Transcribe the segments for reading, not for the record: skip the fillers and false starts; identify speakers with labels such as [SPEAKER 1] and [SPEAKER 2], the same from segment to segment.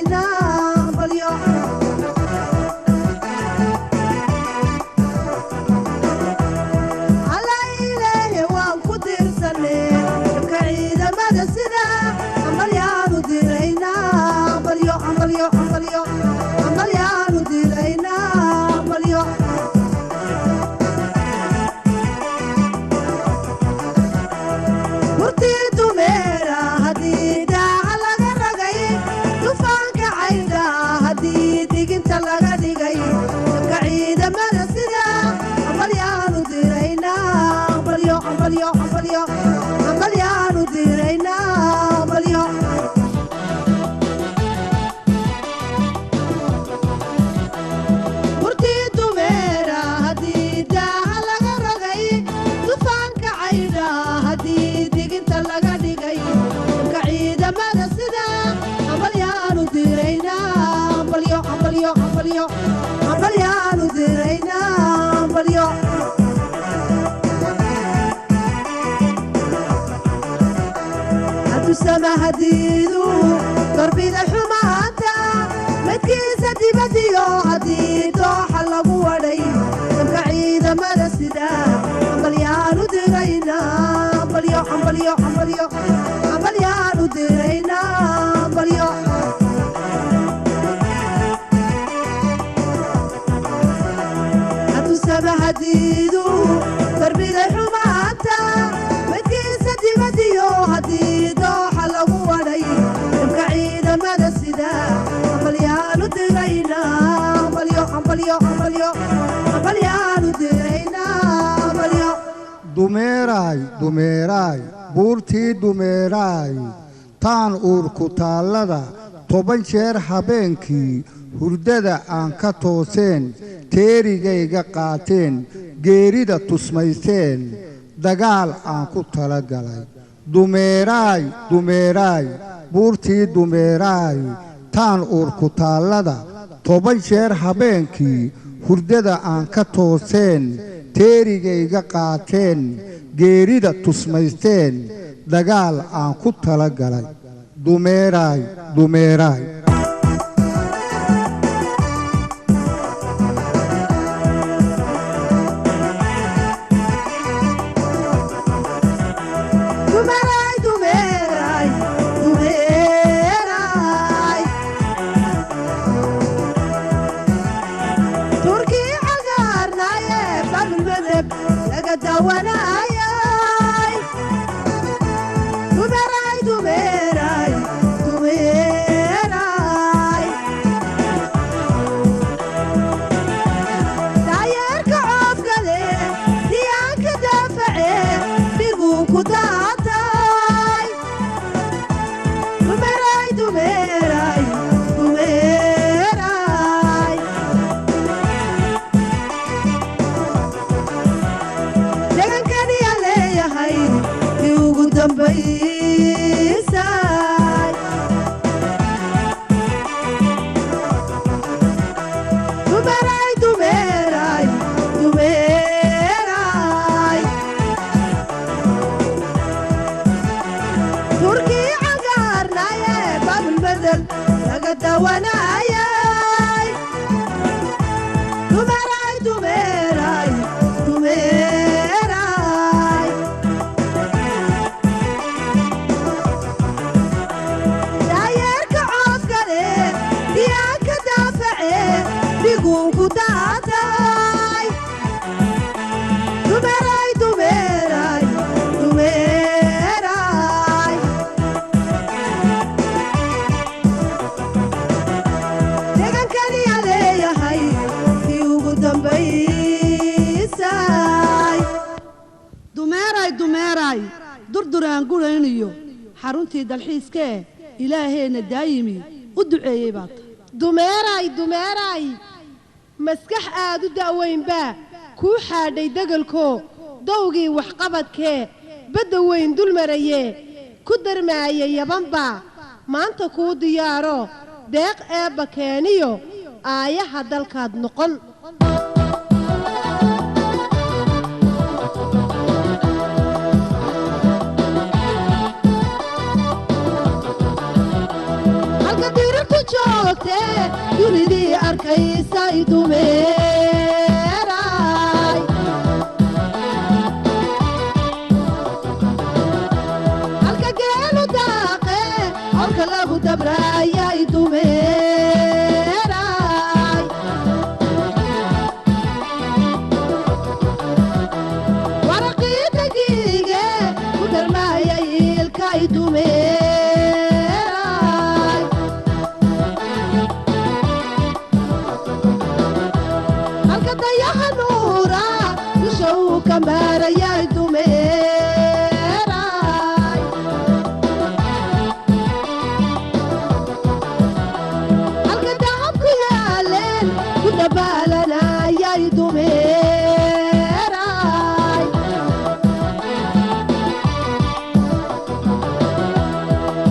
[SPEAKER 1] dirayna balyo alla ilaahi waan ku dirsanay ka ciidamada sida balyaanu dirayna balyo balyo balyo balyaanu dirayna balyo سما هديدو ضربي الحماتا متكيسة بديو هديدو حلقو ولي كعيدة مرسدا عمليانو درينا عمليو عمليو عمليو عمليانو درينا عمليو هدو سما هديدو ضربي الحماتا متكيسة بديو هديدو
[SPEAKER 2] dumeeray dumeeray buurtii dumeeray taan uurku taallada 10 jeer habeenkii hurdada aan ka tooseen teerigayga qaateen geerida tusmayseen dagaal aan ku tala galay dumeeray dumeeray buurtii dumeeray taan uurku taallada 10 jeer habeenkii hurdada aan ka tooseen teerigayga qaateen geerida tusmaysteen dagaal aan ku tala galay dumeeray dumeeray
[SPEAKER 1] حرونتي دالحيسكي إلهينا دايمي ودعيي باط
[SPEAKER 3] dumeeray dumeeray maskax aad u daaweyn baa ku xaadhay dagalko dawgii wax qabadkee badda weyn dul marayee ku darmaayay yabanba maanta ku diyaaro deeq eebba keeniyo aayaha dalkaad noqon halka diirta
[SPEAKER 1] dirtu joogte dunidii arkaysay dumeeray halka geelu daaqe halka lagu dabrayay dumeeray waraqii dagiige ku darmayay ilkay dumeeray halka dayaha nuura dusha uu ka maarayay dumeeray halka dacab ku yaaleen ku dabaalanayay dumeeray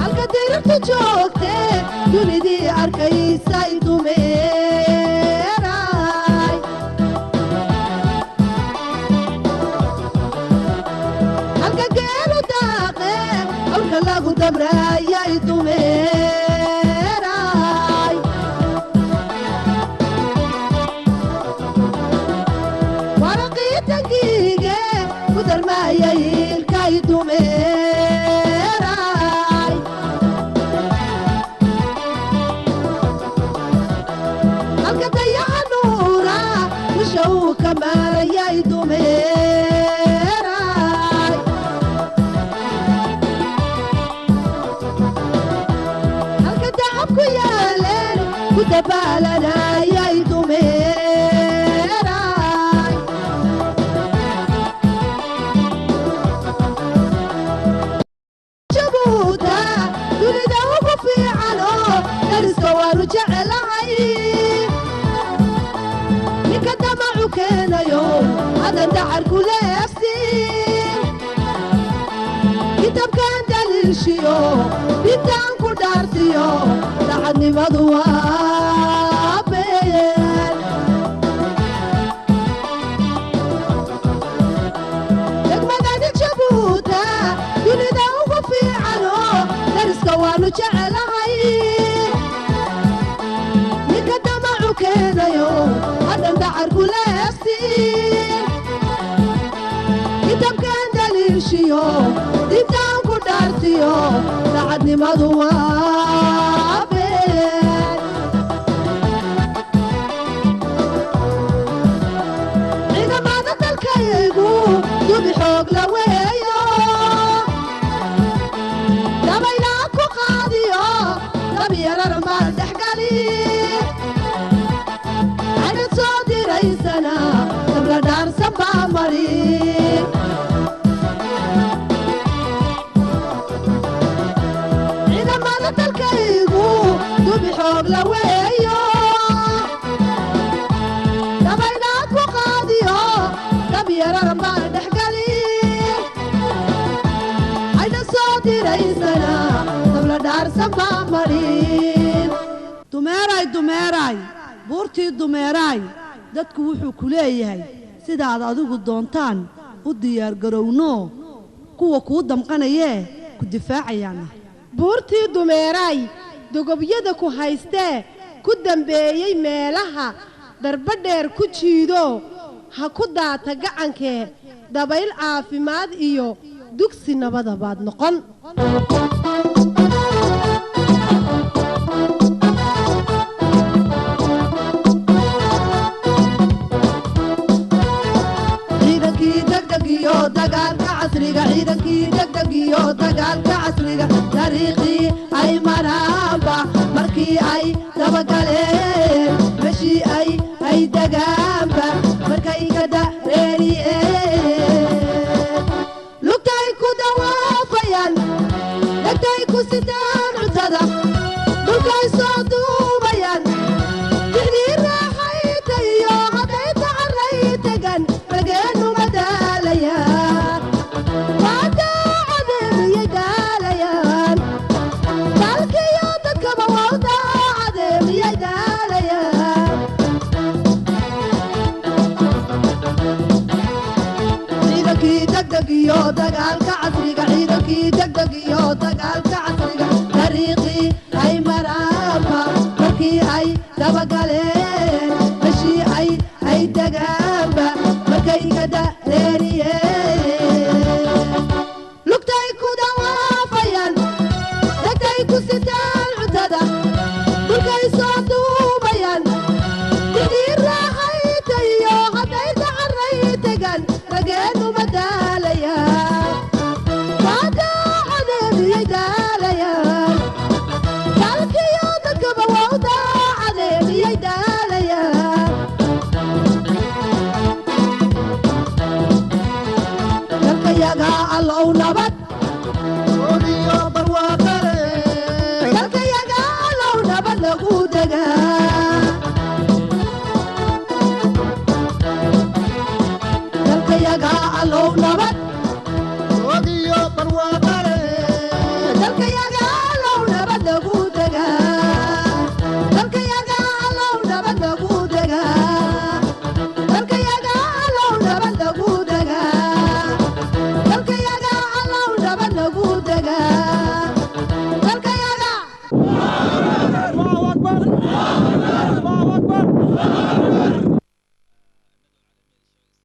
[SPEAKER 1] halka dirirtu joogte dunidii arkaysay dumeeray halka geelu daaqe halka lagu dabrayay dumeeray waraqii dagiige ku darmayay ilkay dumeeray halka dayaha nuura dusha uu ka maarayay dumeeray halka dacab ku yaaleen ku dabaalanayay dumeeray jabuuta dunida ugu fiican oo dariska waanu jecelahay ninka damacu keenayo hadan dacar ku leefsin kitabkan daliilshiyo dintaan ku dhaartiyo dacadnimadu waa been degmadani jabuuta dunida ugu fiican oo dariska waanu jecelahay ninka damacu keenayo hadan dacar ku leefsin kitabkan daliilshiyo dintaan ku dhaartiyo dacadnimadu waa been ciidamada dalkaygu dubi xoog la weeyo dabaylaa ku qaadiyo dabyarar maal dhexgali anad soo diraysana dabla dhaarsan baa mari ciidamada dalkaygu dubi xoog la weeyo dabaylaad ku qaadiyo dabyarar maal dhexgali ayna soo diraysana dabla dhaarsan baa marin dumeeray dumeeray buurtii dumeeray dadku wuxuu ku leeyahay sidaad adigu doontaan u diyaargarowno kuwa kuu damqanayee ku difaacayaana
[SPEAKER 3] buurtii dumeeray dogobyada ku haystee ku dambeeyey meelaha darbadheer ku jiido ha ku daata gacankee dabayl caafimaad iyo dugsi nabada baad noqon
[SPEAKER 1] ciidankii degdeg iyo dagaalka casriga ciidankii degdeg iyo dagaalka casriga dariiqii ay maraanba markii ay dabagaleen meshii ay degaanba markay ka dareeriyeen lugtay ku dawaafayaan dhegtay ku sitaan cuntada dhulkay soo duubayaan dixdii raaxayta iyo hadday tacaray tegan rageennu ma daalayaan waa daacadeemiyay daalayaan dalkiyo dadkaba waa u daacadeemiyay daalayaan ciidankii degdeg iyo dagaalka casriga ciidankii degdeg iyo dagaalka casriga dabagaleen mashii ay dagaanba markay iga dareeriyeen lugtay ku dawaafayaan dagtay ku sitaan cuntada dhulkay soo duubayaan didii raaxaytayo hadday dacaray tegaan rageenu ma daalayaan waa daacadeemiyay daalayaan dalkiyo dadkaba waa u daacadeemiyay daalayaan dalkayaga allow nabad
[SPEAKER 2] odiyo barwaaqale
[SPEAKER 1] dalkayaga allow nabad lagu degaa dalkayaga allow nabad